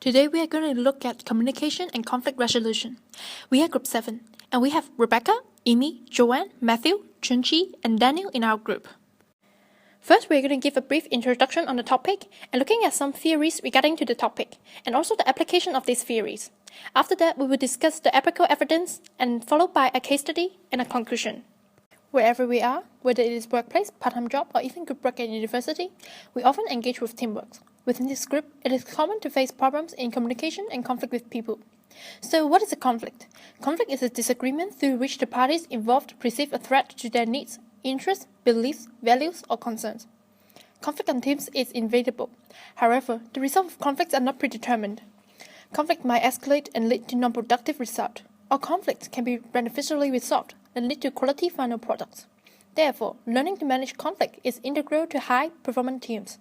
Today we are going to look at communication and conflict resolution. We are Group 7, and we have Rebecca, Amy, Joanne, Matthew, Chunchi, and Daniel in our group. First, we are going to give a brief introduction on the topic and looking at some theories regarding to the topic, and also the application of these theories. After that, we will discuss the empirical evidence, and followed by a case study and a conclusion. Wherever we are, whether it is workplace, part-time job, or even group work at university, we often engage with teamwork. Within this group, it is common to face problems in communication and conflict with people. So what is a conflict? Conflict is a disagreement through which the parties involved perceive a threat to their needs, interests, beliefs, values, or concerns. Conflict on teams is inevitable. However, the results of conflicts are not predetermined. Conflict might escalate and lead to non-productive results, or conflicts can be beneficially resolved and lead to quality final products. Therefore, learning to manage conflict is integral to high-performance teams.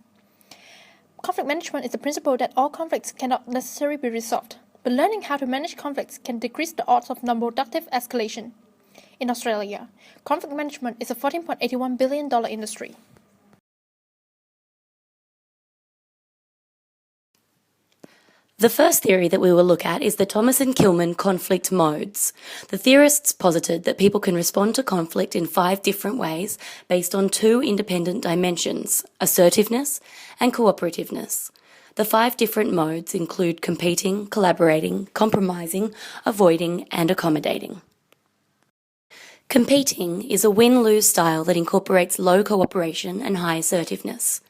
Conflict management is the principle that all conflicts cannot necessarily be resolved, but learning how to manage conflicts can decrease the odds of non-productive escalation. In Australia, conflict management is a $14.81 billion industry. The first theory that we will look at is the Thomas and Kilman conflict modes. The theorists posited that people can respond to conflict in 5 different ways based on 2 independent dimensions, assertiveness and cooperativeness. The 5 different modes include competing, collaborating, compromising, avoiding, and accommodating. Competing is a win-lose style that incorporates low cooperation and high assertiveness.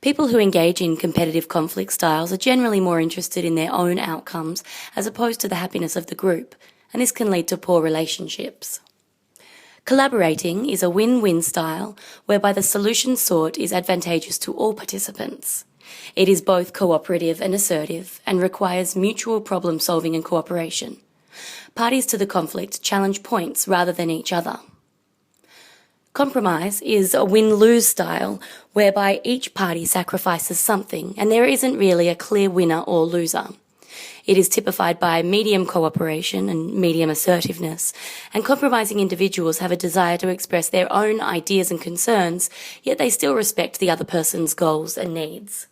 People who engage in competitive conflict styles are generally more interested in their own outcomes as opposed to the happiness of the group, and this can lead to poor relationships. Collaborating is a win-win style whereby the solution sought is advantageous to all participants. It is both cooperative and assertive and requires mutual problem-solving and cooperation. Parties to the conflict challenge points rather than each other. Compromise is a win-lose style whereby each party sacrifices something and there isn't really a clear winner or loser. It is typified by medium cooperation and medium assertiveness, and compromising individuals have a desire to express their own ideas and concerns, yet they still respect the other person's goals and needs.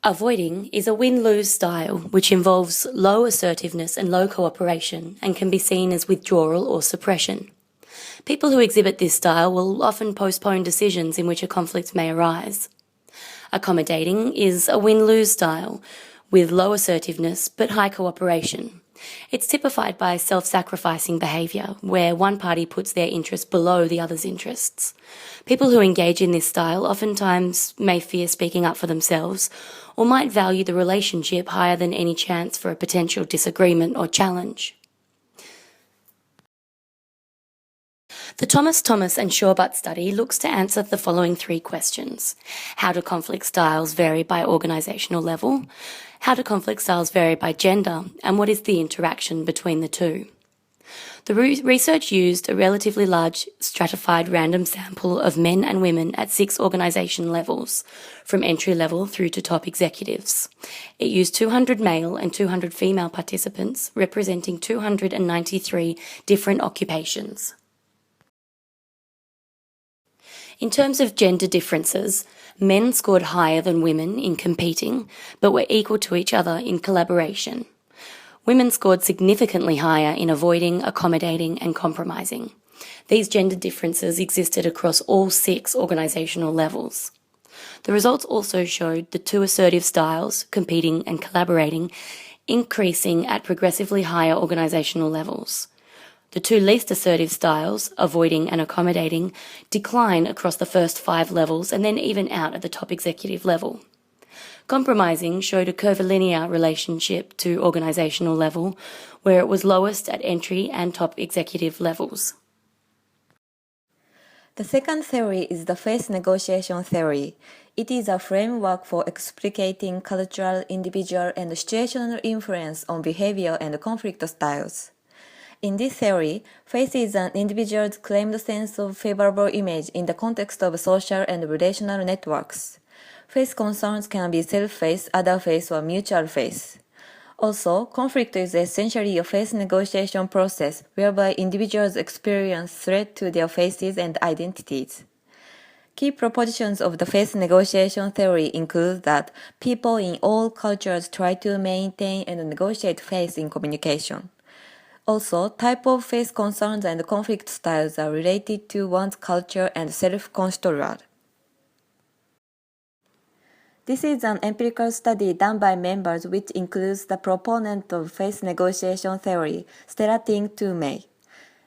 Avoiding is a win-lose style which involves low assertiveness and low cooperation and can be seen as withdrawal or suppression. People who exhibit this style will often postpone decisions in which a conflict may arise. Accommodating is a win-lose style with low assertiveness but high cooperation. It's typified by self-sacrificing behaviour, where one party puts their interests below the other's interests. People who engage in this style oftentimes may fear speaking up for themselves or might value the relationship higher than any chance for a potential disagreement or challenge. The Thomas and Shorbutt study looks to answer the following 3 questions. How do conflict styles vary by organisational level? How do conflict styles vary by gender? And what is the interaction between the two? The research used a relatively large stratified random sample of men and women at 6 organisation levels, from entry level through to top executives. It used 200 male and 200 female participants, representing 293 different occupations. In terms of gender differences, men scored higher than women in competing, but were equal to each other in collaboration. Women scored significantly higher in avoiding, accommodating, and compromising. These gender differences existed across all 6 organisational levels. The results also showed the 2 assertive styles, competing and collaborating, increasing at progressively higher organisational levels. The 2 least assertive styles, avoiding and accommodating, decline across the first 5 levels and then even out at the top executive level. Compromising showed a curvilinear relationship to organisational level, where it was lowest at entry and top executive levels. The second theory is the phase negotiation theory. It is a framework for explicating cultural, individual, and situational influence on behavior and conflict styles. In this theory, face is an individual's claimed sense of favorable image in the context of social and relational networks. Face concerns can be self-face, other face, or mutual face. Also, conflict is essentially a face negotiation process whereby individuals experience threat to their faces and identities. Key propositions of the faith negotiation theory include that people in all cultures try to maintain and negotiate faith in communication. Also, type of faith concerns and conflict styles are related to one's culture and self-construct. This is an empirical study done by members which includes the proponent of faith negotiation theory, Stella Ting Mei.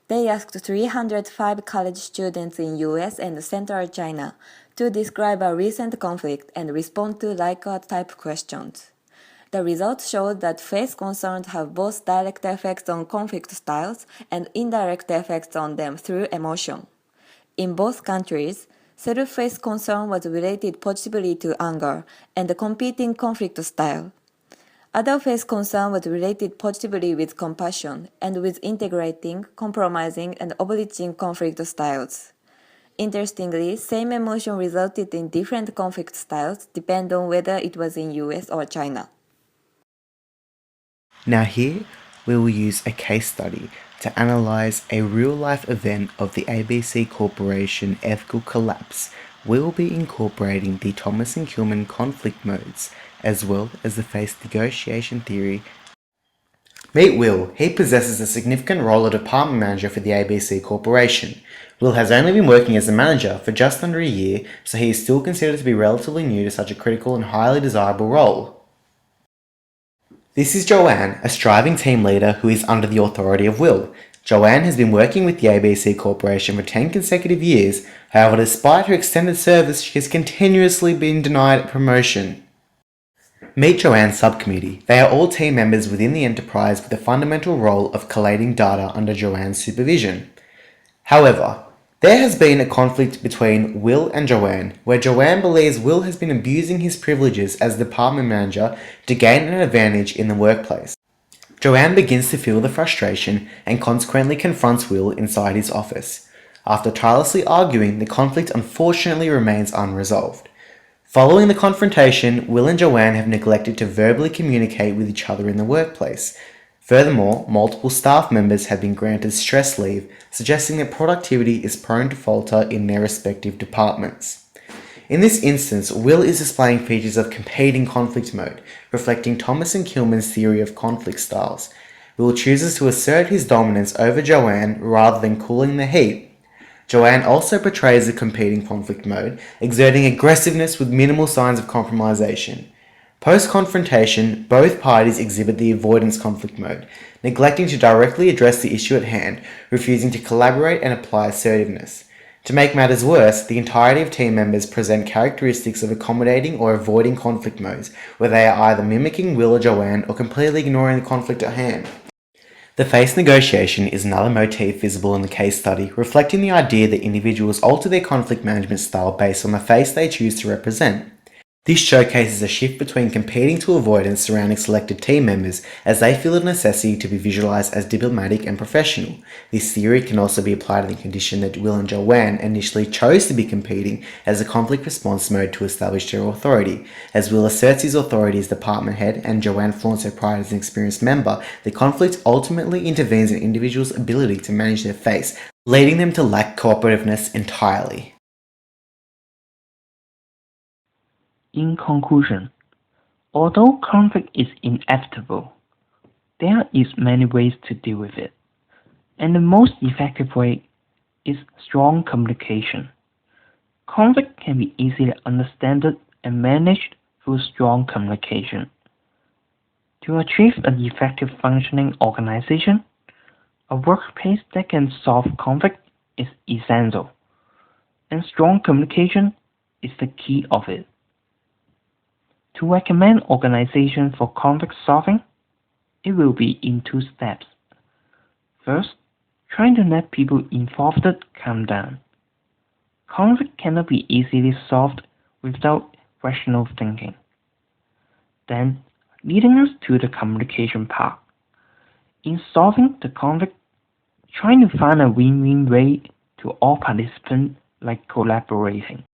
They asked 305 college students in US and Central China to describe a recent conflict and respond to Likert-type questions. The results showed that faith concerns have both direct effects on conflict styles and indirect effects on them through emotion. In both countries, self-faith concern was related positively to anger and the competing conflict style. Other faith concern was related positively with compassion and with integrating, compromising, and obliging conflict styles. Interestingly, same emotion resulted in different conflict styles depending on whether it was in US or China. Now here, we will use a case study to analyze a real-life event of the ABC Corporation ethical collapse. We will be incorporating the Thomas and Kuhlman conflict modes, as well as the faith negotiation theory. Meet Will. He possesses a significant role as department manager for the ABC Corporation. Will has only been working as a manager for just under a year, so he is still considered to be relatively new to such a critical and highly desirable role. This is Joanne, a striving team leader who is under the authority of Will. Joanne has been working with the ABC Corporation for 10 consecutive years. However, despite her extended service, she has continuously been denied promotion. Meet Joanne's subcommittee. They are all team members within the enterprise with the fundamental role of collating data under Joanne's supervision. However, there has been a conflict between Will and Joanne, where Joanne believes Will has been abusing his privileges as department manager to gain an advantage in the workplace. Joanne begins to feel the frustration and consequently confronts Will inside his office. After tirelessly arguing, the conflict unfortunately remains unresolved. Following the confrontation, Will and Joanne have neglected to verbally communicate with each other in the workplace. Furthermore, multiple staff members have been granted stress leave, suggesting that productivity is prone to falter in their respective departments. In this instance, Will is displaying features of competing conflict mode, reflecting Thomas and Kuhlman's theory of conflict styles. Will chooses to assert his dominance over Joanne rather than cooling the heat. Joanne also portrays the competing conflict mode, exerting aggressiveness with minimal signs of compromisation. Post-confrontation, both parties exhibit the avoidance conflict mode, neglecting to directly address the issue at hand, refusing to collaborate and apply assertiveness. To make matters worse, the entirety of team members present characteristics of accommodating or avoiding conflict modes, where they are either mimicking Will or Joanne or completely ignoring the conflict at hand. The faith negotiation is another motif visible in the case study, reflecting the idea that individuals alter their conflict management style based on the faith they choose to represent. This showcases a shift between competing to avoidance surrounding selected team members as they feel the necessity to be visualized as diplomatic and professional. This theory can also be applied in the condition that Will and Joanne initially chose to be competing as a conflict response mode to establish their authority. As Will asserts his authority as department head and Joanne flaunts her pride as an experienced member, the conflict ultimately intervenes in individuals' ability to manage their faith, leading them to lack cooperativeness entirely. In conclusion, although conflict is inevitable, there is many ways to deal with it, and the most effective way is strong communication. Conflict can be easily understood and managed through strong communication. To achieve an effective functioning organization, a workplace that can solve conflict is essential, and strong communication is the key of it. To recommend organization for conflict solving, it will be in 2 steps. First, trying to let people involved calm down. Conflict cannot be easily solved without rational thinking. Then, leading us to the communication part. In solving the conflict, trying to find a win-win way to all participants like collaborating.